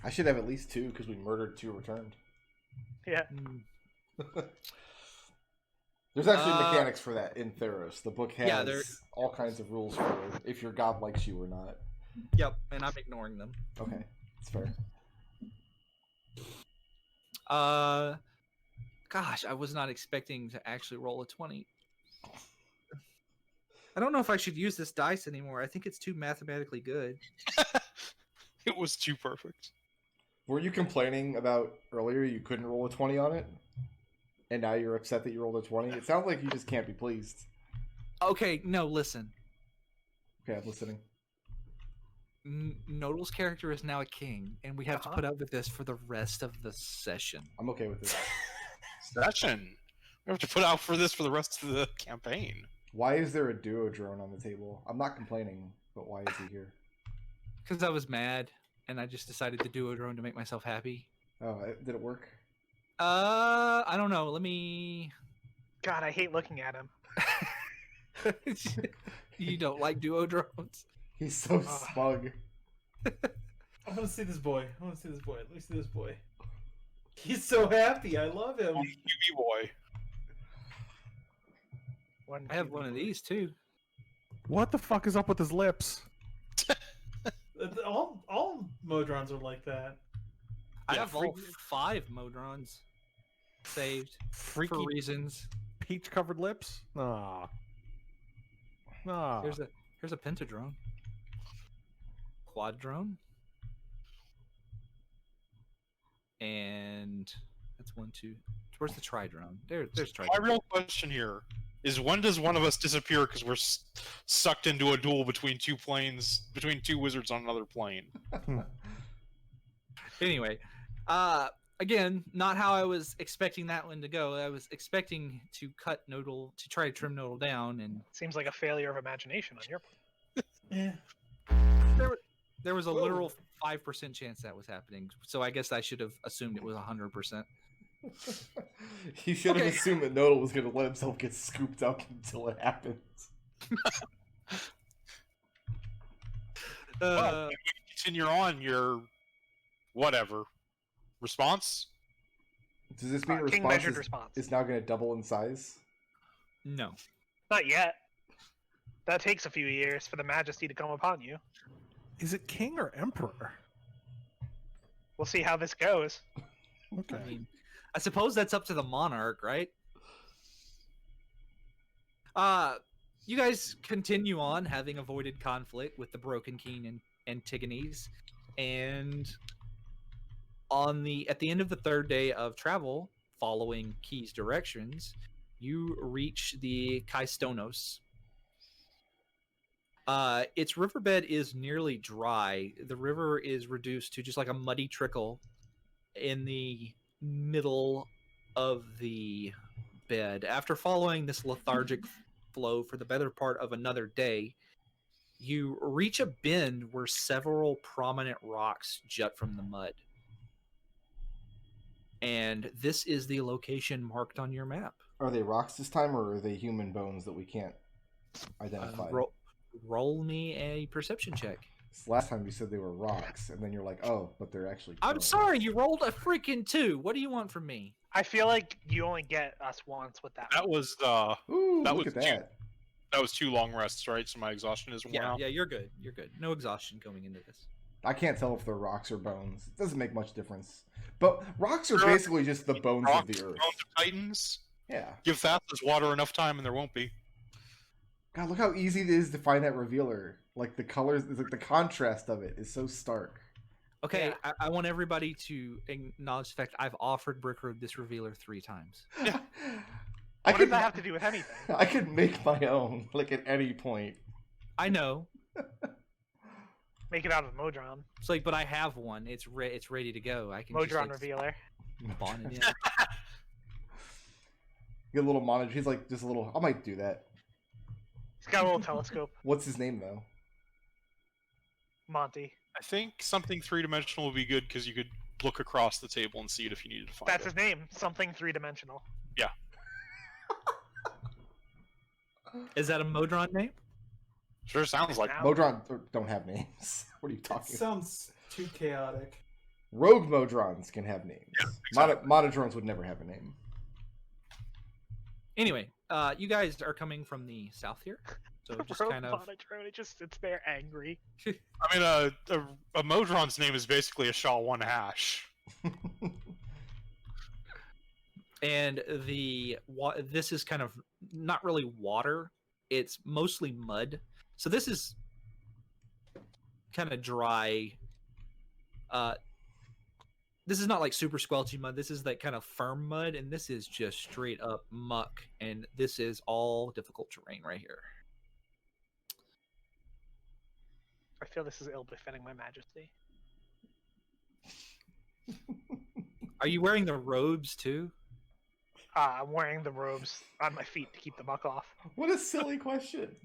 I should have at least 2 because we murdered 2 returned. Yeah. There's actually mechanics for that in Theros. The book has Yeah, there- all kinds of rules for if your god likes you or not. Yep, and I'm ignoring them. Okay, it's fair. Gosh, I was not expecting to actually roll a 20. I don't know if I should use this dice anymore. I think it's too mathematically good. It was too perfect. Were you complaining about earlier you couldn't roll a 20 on it? And now you're upset that you rolled a 20? It sounds like you just can't be pleased. Okay, no, listen. Okay, I'm listening. Nodal's character is now a king, and we have to put up with this for the rest of the session. I'm okay with this. Session. We have to put out for this for the rest of the campaign. Why is there a duo drone on the table? I'm not complaining, but why is he here? Because I was mad, and I just decided to do a drone to make myself happy. Oh, did it work? I don't know. Let me. God, I hate looking at him. You don't like duo drones? He's so smug. I want to see this boy. I want to see this boy. Let me see this boy. He's so happy. I love him. QB boy. I have one of these too. What the fuck is up with his lips? All Modrons are like that. I Yeah, have all 5 Modrons saved for Freaky reasons. peach-covered lips? Nah. Nah. Here's a pentadrone. Quad drone. And that's 1, 2. Where's the tri-drone? There's My tri-drone. real question here is, when does one of us disappear because we're sucked into a duel between 2 planes, between 2 wizards on another plane? Anyway, again, not how I was expecting that one to go. I was expecting to cut Nodal, to try to trim Nodal down, and Seems like a failure of imagination on your part. Yeah. there was a literal 5% chance that was happening. So I guess I should have assumed it was 100%. He should have Okay. assumed that Nodal was going to let himself get scooped up until it happens. Well, continue on your whatever response. Does this mean King response measured is, response. is now going to double in size? No. Not yet. That takes a few years for the majesty to come upon you. Is it king or emperor? We'll see how this goes. Okay. I mean, I suppose that's up to the monarch, right? You guys continue on, having avoided conflict with the Broken King and Antigones, and at the end of the 3rd day of travel, following Key's directions, you reach the Kaistonos. Its riverbed is nearly dry. The river is reduced to just like a muddy trickle in the middle of the bed. After following this lethargic flow for the better part of another day, you reach a bend where several prominent rocks jut from the mud. And this is the location marked on your map. Are they rocks this time, or are they human bones that we can't identify? Roll me a perception check. Last time you said they were rocks, and then you're like, oh, but they're actually I'm bones. sorry, you rolled a freaking 2. What do you want from me? I feel like you only get us once with that. That was Ooh, That look was at that. that was 2 long rests, right? So my exhaustion is worn out. Yeah, you're good. You're good. No exhaustion going into this. I can't tell if they're rocks or bones. It doesn't make much difference. But rocks are Sure. basically just the bones of Rocks, the earth. bones of Titans. Yeah. Give Thassa's water enough time, and there won't be. God, look how easy it is to find that revealer. Like the colors, like the contrast of it is so stark. Okay, I want everybody to acknowledge the fact I've offered Brickroad this revealer 3 times. Yeah. I What could does that have to do with anything? I could make my own, like at any point. I know. Make it out of Modron. It's like, but I have one. It's ready to go. I can Modron just, like, revealer. spawn it in. Get a little monitor. He's like just a little. I might do that. He's got a little telescope. What's his name though? Monty. I think something 3-dimensional would be good because you could look across the table and see it if you needed to find That's it. his name. Something 3-dimensional. Is that a Modron name? Sure sounds like. Now- Modron don't have names. What are you It talking? sounds too chaotic. Rogue Modrons can have names. exactly. Monodrones would never have a name. Anyway, you guys are coming from the south here, so just Rogue kind of. Monotone, it just sits there angry. I mean, a Modron's name is basically a SHA-1 hash. And this is kind of not really water, it's mostly mud, so this is kind of dry. this is not like super squelchy mud. This is like kind of firm mud, and this is just straight up muck. And this is all difficult terrain right here. I feel this is ill befitting my majesty. Are you wearing the robes too? I'm wearing the robes on my feet to keep the muck off. What a silly question.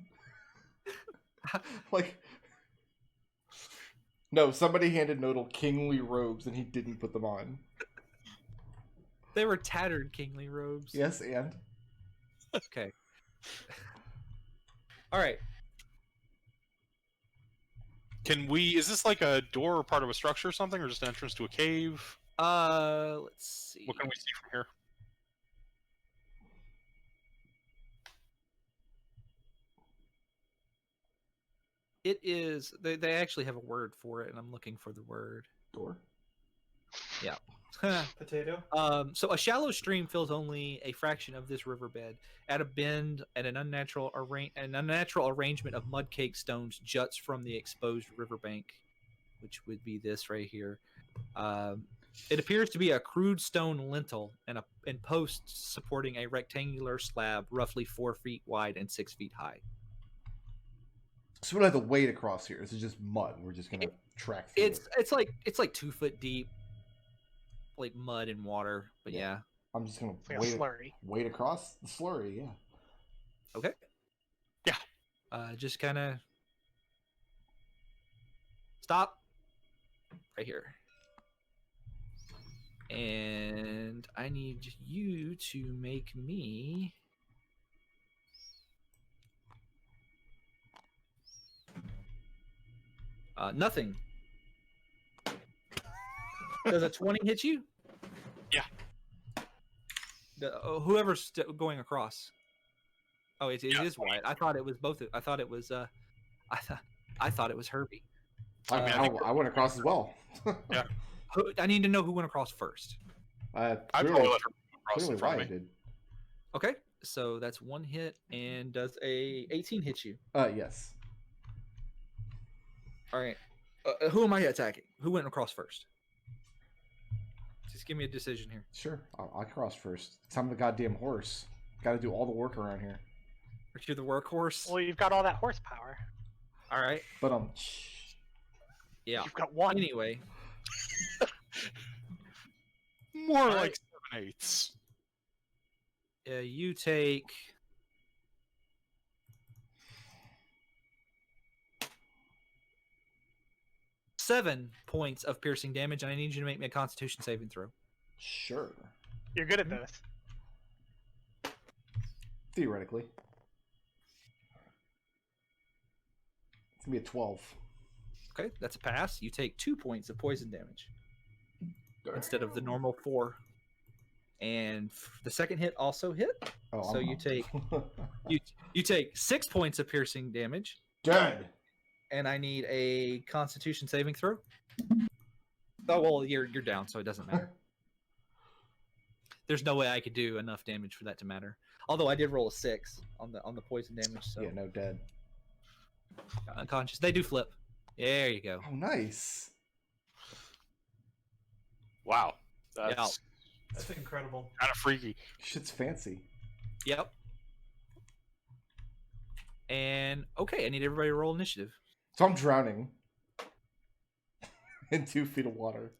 Like, no, somebody handed Nodal kingly robes and he didn't put them on. They were tattered kingly robes. Yes, and Okay. All right. Is this like a door or part of a structure or something, or just an entrance to a cave? Let's see. What can we see from here? It is. They actually have a word for it, and I'm looking for the word. door. Potato. So a shallow stream fills only a fraction of this riverbed. At a bend, and an unnatural arrangement of mud cake stones juts from the exposed riverbank, which would be this right here. It appears to be a crude stone lintel and posts supporting a rectangular slab roughly 4 feet wide and 6 feet high. So we don't have to wade across here. This is just mud. We're just gonna track through it. It's like 2 foot deep, like mud and water. But yeah. I'm just gonna It's like a slurry. wade across the slurry. Yeah. Okay. Yeah. Just kind of stop right here. And I need you to make me nothing. Does a 20 hit you? Yeah. Whoever's going across. Oh, it is Wyatt. I thought it was both. I thought it was. I thought it was Herbie. I went across as well. Yeah. I need to know who went across first. I'd probably let her cross Clearly in front Ryan of me. did. Okay, so that's 1 hit, and does a 18 hit you? Yes. All right. Who am I attacking? Who went across first? Just give me a decision here. Sure. I'll cross first. I'm the goddamn horse. Got to do all the work around here. Are you the workhorse? Well, you've got all that horsepower. All right. But Yeah. You've got one. Anyway, More All like right. 7/8. you take 7 points of piercing damage, and I need you to make me a Constitution saving throw. sure. You're good at this. Theoretically. It's gonna be a 12. Okay, that's a pass. You take 2 points of poison damage instead of the normal 4. And the second hit also hit. Oh, So you take you take 6 points of piercing damage, dead. and I need a Constitution saving throw. Oh well, you're down, so it doesn't matter. There's no way I could do enough damage for that to matter. Although I did roll a 6 on the poison damage, so Yeah, no, dead. unconscious. They do flip. There you go. Oh, nice. Wow. That's That's incredible. kind of freaky. Shit's fancy. Yep. And okay, I need everybody to roll initiative. So I'm drowning in 2 feet of water.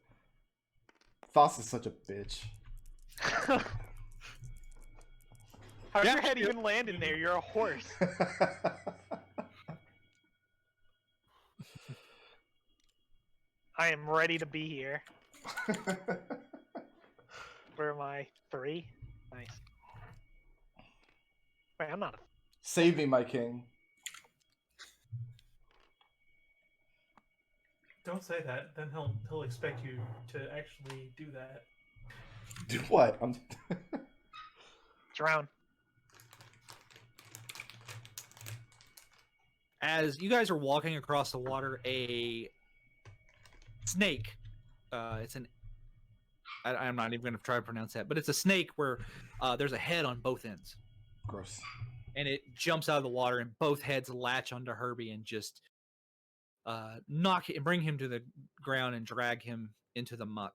Thos is such a bitch. How's Yeah, your head yeah. even land in there? You're a horse. I am ready to be here. Where am I? 3? Nice. Wait, I'm not. Save me, my king. Don't say that. Then he'll expect you to actually do that. Do what? I'm. Drown. As you guys are walking across the water, a snake. I'm not even going to try to pronounce that, but it's a snake where there's a head on both ends, Gross. and it jumps out of the water, and both heads latch onto Herbie and just bring him to the ground and drag him into the muck.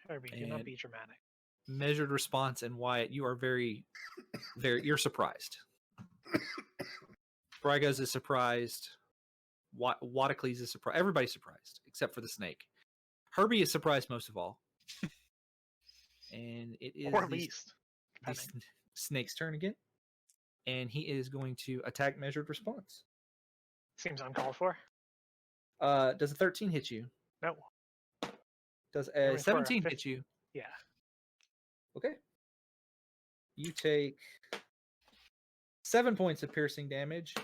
Herbie, do not And- be dramatic. Measured response, and Wyatt, you are very, you're surprised. Brygos is surprised. Wattacles is surprised. Everybody's surprised except for the snake. Herbie is surprised most of all. And it is Or the least. Depending. snake's turn again. And he is going to attack measured response. Seems uncalled for. Does a 13 hit you? No. Does Aiming a for a 17 fif- hit you? Yeah. Okay. You take 7 points of piercing damage,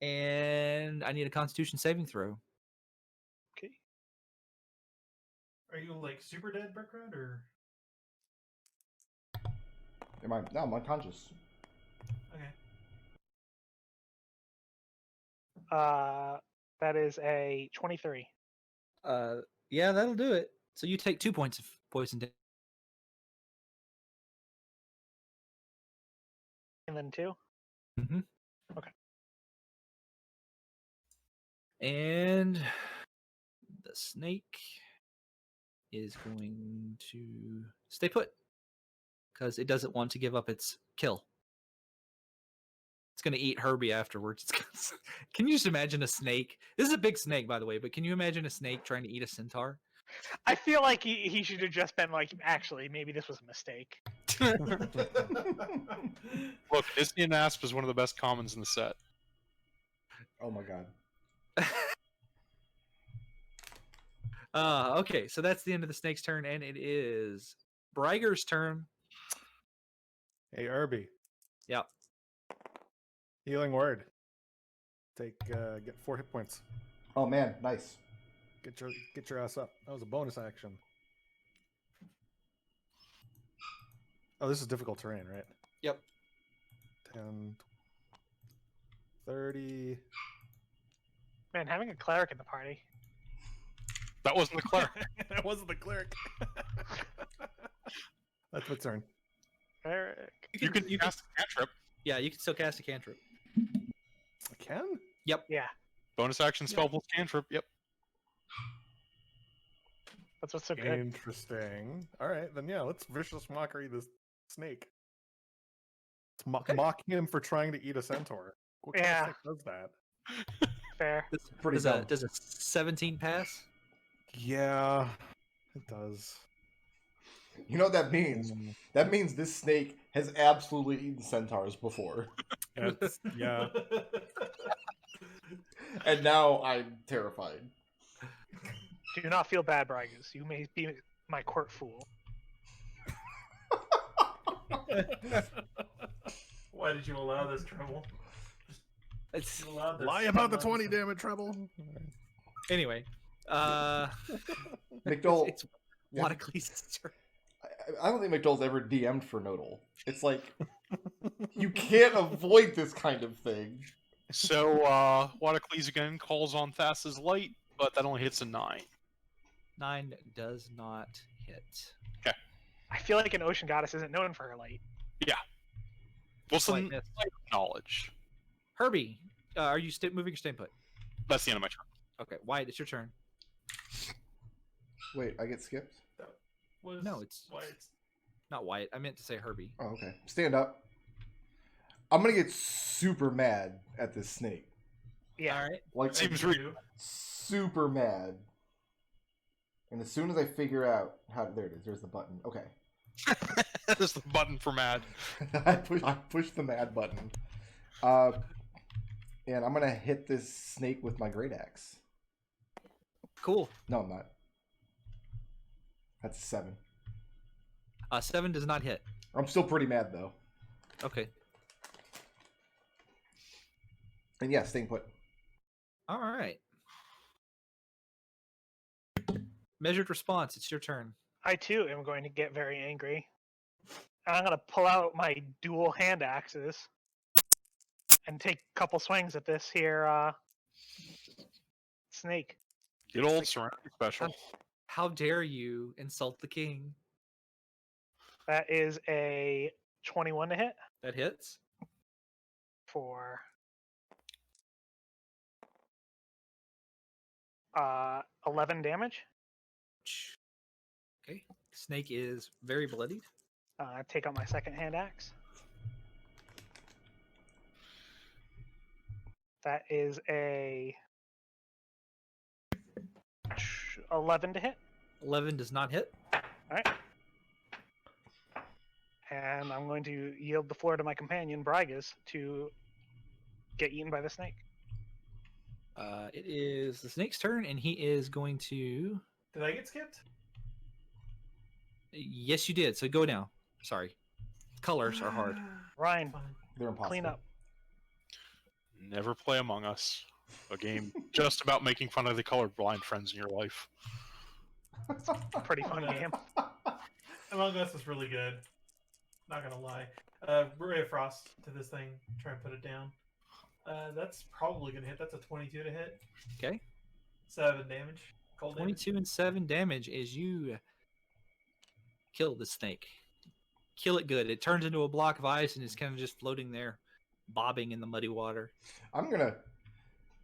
and I need a Constitution saving throw. Okay. Are you like super dead, Brickroad, or No, I'm unconscious. okay? That is a 23. Yeah, that'll do it. So you take 2 points of poison damage. And then 2. Mm-hmm. Okay. And the snake is going to stay put because it doesn't want to give up its kill. It's going to eat Herbie afterwards. Can you just imagine a snake? This is a big snake, by the way, but can you imagine a snake trying to eat a centaur? I feel like he should have just been like, actually, maybe this was a mistake. Look, Disney Asp is one of the best commons in the set. Oh my god. Okay, so that's the end of the snake's turn, and it is Bryger's turn. Hey, Irby. Yep. Healing word. Get 4 hit points. Oh man, nice. Get your ass up. That was a bonus action. Oh, this is difficult terrain, right? Yep. 10, 30. Man, having a cleric in the party. That wasn't the cleric. That wasn't the cleric. That's my turn. Cleric. You can cast a cantrip. Yeah, you can still cast a cantrip. I can? Yeah. Bonus action spell plus cantrip. Yep. That's what's so good. Interesting. All right, then yeah, let's vicious mockery this snake. Let's Okay. mock him for trying to eat a centaur. What kind of snake does that? Fair. Pretty dumb. Does a 17 pass? Yeah, it does. You know what that means? That means this snake has absolutely eaten centaurs before. Yeah. And now I'm terrified. Do not feel bad, Brygos. You may be my court fool. Why did you allow this trouble? It's, You allowed this Lie about the unless- 20, damn it, Treble. anyway, McDohl, it's Wattacles' turn. I don't think McDohl's ever DM'd for Nodal. It's like, you can't avoid this kind of thing. So, Wattacles again calls on Thassa's light, but that only hits a 9. 9 does not hit. I feel like an ocean goddess isn't known for her light. Well, some Slight miss. knowledge. Herbie, are you moving or staying put? That's the end of my turn. Okay, Wyatt, it's your turn. Wait, I get skipped? Was No, it's why it's not Wyatt. I meant to say Herbie. Oh, okay. Stand up. I'm gonna get super mad at this snake. Yeah. All right. Like, Seems you. super mad. And as soon as I figure out how... There it is. There's the button. Okay. There's the button for mad. I push the mad button. And I'm gonna hit this snake with my great axe. Cool. No, I'm not. That's a 7. 7 does not hit. I'm still pretty mad though. Okay. And yeah, staying put. All right. Measured response. It's your turn. I too am going to get very angry. I'm going to pull out my dual hand axes and take a couple swings at this here snake. Good old Serenity Special. How dare you insult the king? That is a 21 to hit That hits. for 11 damage. Okay. Snake is very bloodied. Take out my second hand axe. That is a 11 to hit. 11 does not hit. All right. And I'm going to yield the floor to my companion, Brigas, to get eaten by the snake. It is the snake's turn, and he is going to... Did I get skipped? Yes, you did. So go now. Sorry. Colors are hard. Ryan, Fine. They're impossible. clean up. Never play Among Us, a game just about making fun of the colorblind friends in your life. Pretty fun game. Among Us is really good. Not gonna lie. Ray of Frost to this thing. Try and put it down. That's probably gonna hit. That's a 22 to hit. Okay. 7 damage. Cold damage. 22 and 7 damage as you kill the snake. Kill it good. It turns into a block of ice and is kind of just floating there, bobbing in the muddy water. I'm gonna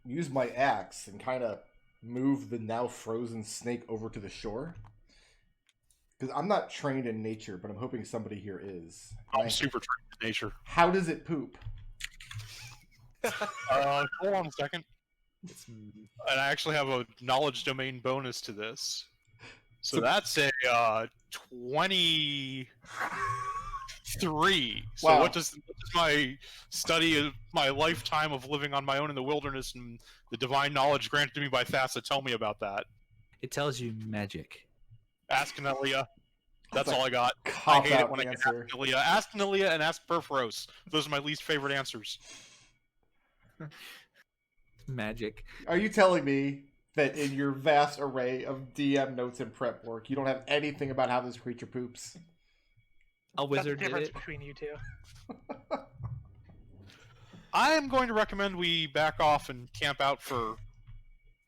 use my axe and kind of move the now frozen snake over to the shore. Because I'm not trained in nature, but I'm hoping somebody here is. I'm super trained in nature. How does it poop? Hold on a second. And I actually have a knowledge domain bonus to this. So that's a 23. So Wow. what does my study of my lifetime of living on my own in the wilderness and the divine knowledge granted to me by Thassa tell me about that? It tells you magic. Ask Anelia. That's That's all I got. I Cop hate it out when I get answer. asked Anelia. Ask Anelia and ask Perforos. Those are my least favorite answers. Magic. Are you telling me that in your vast array of DM notes and prep work, you don't have anything about how this creature poops? A That's the wizard did difference it. between you two. I am going to recommend we back off and camp out for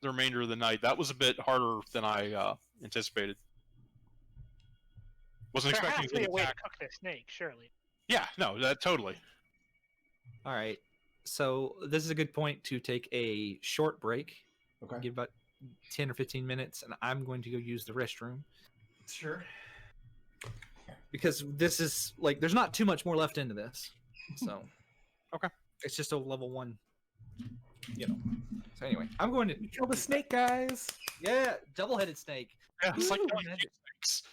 the remainder of the night. That was a bit harder than I anticipated. Wasn't There expecting has to be to a way to attack. cook this snake, surely. Yeah, no, that totally. All right. So this is a good point to take a short break. Okay. Give about 10 or 15 minutes, and I'm going to go use the restroom. Sure. Because this is, like, there's not too much more left into this. So. Okay. It's just a level 1, you know. So anyway, I'm going to Kill the snake, guys. Yeah, double-headed snake. Yeah, it's like Ooh, killing man. two snakes.